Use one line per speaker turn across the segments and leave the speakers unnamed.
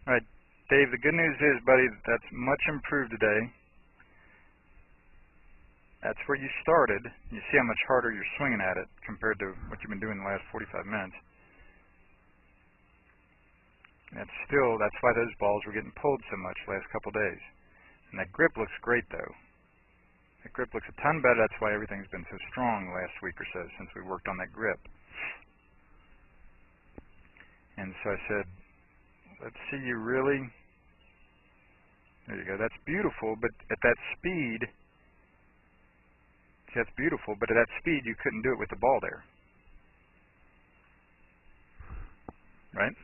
All right, Dave, the good news is, buddy, that's much improved today. That's where you started. You see how much harder you're swinging at it compared to what you've been doing the last 45 minutes. That's why those balls were getting pulled so much the last couple days. And that grip looks great, though. That grip looks a ton better. That's why everything's been so strong the last week or so since we worked on that grip. And so I said, let's see you really. There you go. That's beautiful, but at that speed, see, that's beautiful, but at that speed you couldn't do it with the ball there. Right?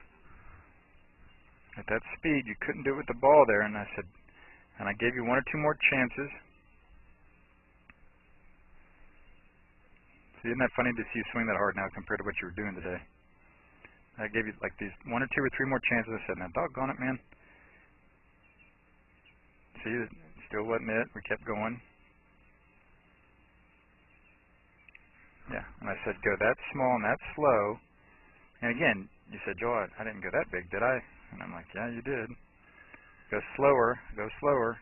At that speed you couldn't do it with the ball there, and I said, and I gave you one or two more chances. See, isn't that funny to see you swing that hard now compared to what you were doing today? I gave you like these one or two or three more chances. I said, now doggone it, man. See, it still wasn't it. We kept going. Yeah, and I said, go that small and that slow. And again, you said, Joel, I didn't go that big, did I? And I'm like, yeah, you did. Go slower, go slower.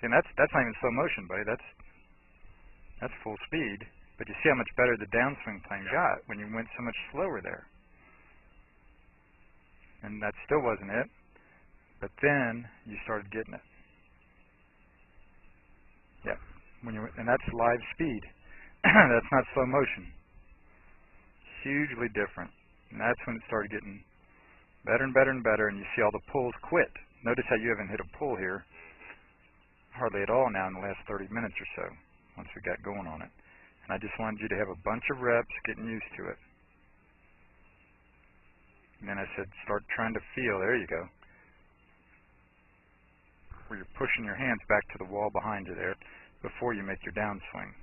See, and that's not even slow motion, buddy. That's full speed. But you see how much better the downswing plane got when you went so much slower there. And that still wasn't it. But then you started getting it. Yeah. And that's live speed. That's not slow motion. Hugely different. And that's when it started getting better and better and better, and you see all the pulls quit. Notice how you haven't hit a pull here hardly at all now in the last 30 minutes or so, once we got going on it. And I just wanted you to have a bunch of reps getting used to it. And then I said, start trying to feel, there you go, where you're pushing your hands back to the wall behind you there before you make your downswing.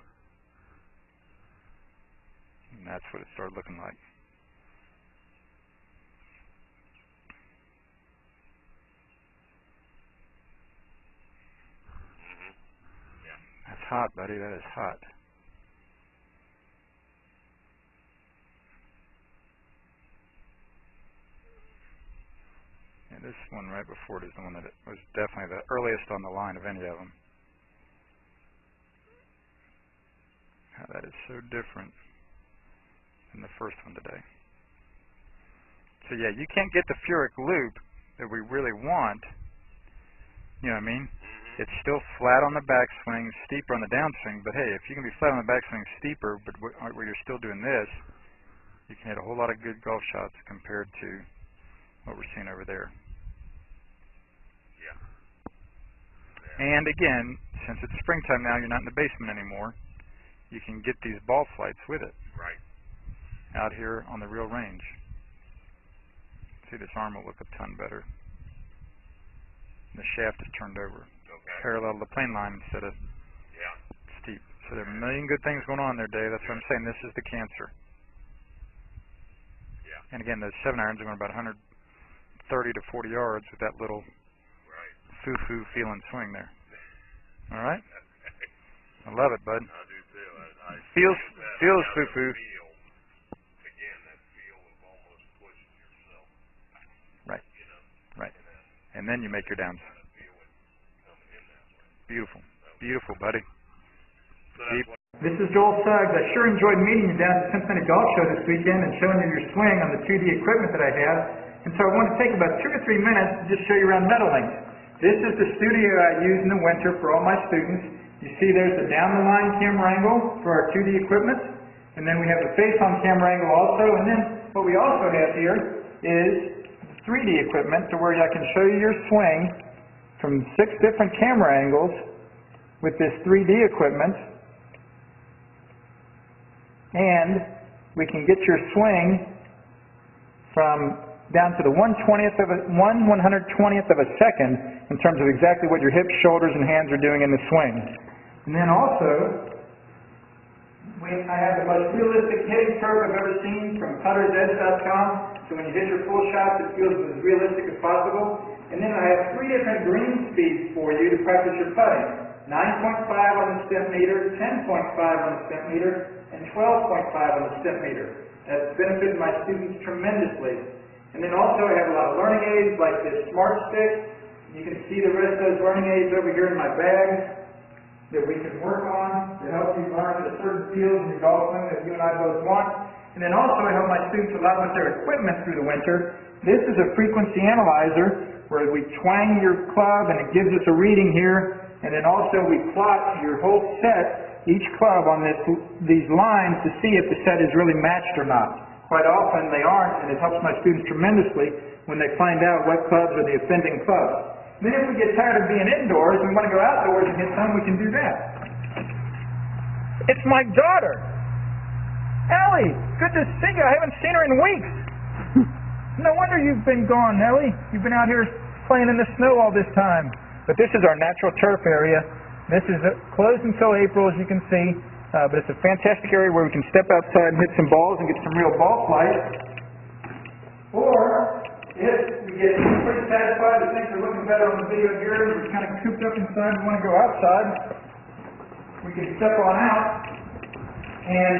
And that's what it started looking like. That's hot, buddy. That is hot. And this one right before it is the one that was definitely the earliest on the line of any of them. How that is so different than the first one today. So yeah, you can't get the Furic loop that we really want. You know what I mean? It's still flat on the backswing, steeper on the downswing, but hey, if you can be flat on the backswing, steeper, but where you're still doing this, you can hit a whole lot of good golf shots compared to what we're seeing over there.
Yeah.
And again, since it's springtime now, you're not in the basement anymore, you can get these ball flights with it.
Right.
Out here on the real range. See, this arm will look a ton better. The shaft is turned over.
Okay.
Parallel to the plane line instead of steep. So there are a million good things going on there, Dave. That's what I'm saying. This is the cancer.
Yeah.
And again, those 7-irons are going about 130 to 40 yards with that little foo-foo feeling swing there. All right? I love it, bud.
I do too. I
feels foo-foo.
Again, that feel of almost pushing yourself.
Right.
You know.
Right. And then you make your downs. Beautiful. Beautiful, buddy. This is Joel Suggs. I sure enjoyed meeting you down at the Cincinnati Golf Show this weekend and showing you your swing on the 2D equipment that I have. And so I want to take about 2 or 3 minutes to just show you around Meadowlink. This is the studio I use in the winter for all my students. You see there's the down-the-line camera angle for our 2D equipment. And then we have the face-on camera angle also. And then what we also have here is 3D equipment to where I can show you your swing from 6 different camera angles with this 3D equipment, and we can get your swing from down to the 1/120th of a second in terms of exactly what your hips, shoulders, and hands are doing in the swing. And then also, I have the most realistic hitting curve I've ever seen from puttersedge.com. So when you hit your full shots, it feels as realistic as possible. And then I have 3 different green speeds for you to practice your putting. 9.5 on the step meter, 10.5 on the step meter, and 12.5 on the step meter. That's benefited my students tremendously. And then also I have a lot of learning aids like this Smart Stick. You can see the rest of those learning aids over here in my bag that we can work on to help you learn the certain fields in your golf swing that you and I both want. And then also I help my students a lot with their equipment through the winter. This is a frequency analyzer where we twang your club and it gives us a reading here. And then also we plot your whole set, each club on these lines to see if the set is really matched or not. Quite often they aren't, and it helps my students tremendously when they find out what clubs are the offending clubs. And then if we get tired of being indoors and we want to go outdoors and hit some, we can do that. It's my daughter! Ellie! Good to see you! I haven't seen her in weeks! No wonder you've been gone, Ellie. You've been out here playing in the snow all this time. But this is our natural turf area. This is closed until April, as you can see. But it's a fantastic area where we can step outside and hit some balls and get some real ball flight. Or, if we get pretty satisfied that things are looking better on the video here, and we're kind of cooped up inside and want to go outside, we can step on out and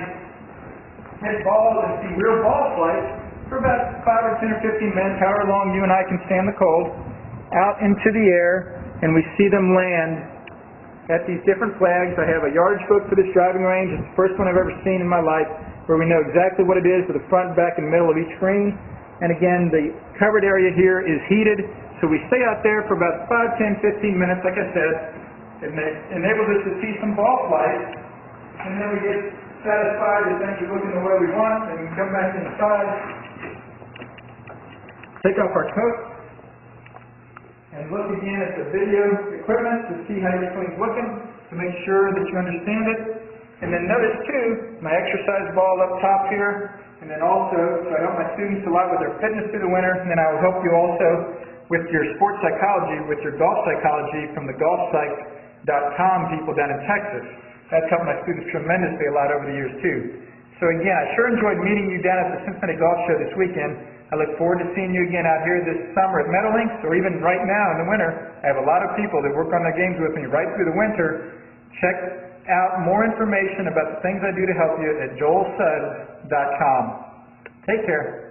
hit balls and see real ball flight for about 5 or 10 or 15 minutes, however long you and I can stand the cold, out into the air, and we see them land at these different flags. I have a yardage book for this driving range. It's the first one I've ever seen in my life where we know exactly what it is for the front, back, and middle of each green. And again, the covered area here is heated, so we stay out there for about 5, 10, 15 minutes, like I said. It enables us to see some ball flight, and then we get satisfied that things are looking the way we want, and we can come back inside, take off our coat, and look again at the video equipment to see how your swing's looking, to make sure that you understand it. And then notice too, my exercise ball up top here, and then also, so I help my students a lot with their fitness through the winter, and then I will help you also with your sports psychology, with your golf psychology from the golfpsych.com people down in Texas. That's helped my students tremendously a lot over the years too. So again, I sure enjoyed meeting you down at the Cincinnati Golf Show this weekend. I look forward to seeing you again out here this summer at Meadowlinks, or even right now in the winter. I have a lot of people that work on their games with me right through the winter. Check out more information about the things I do to help you at joelsuggs.com. Take care.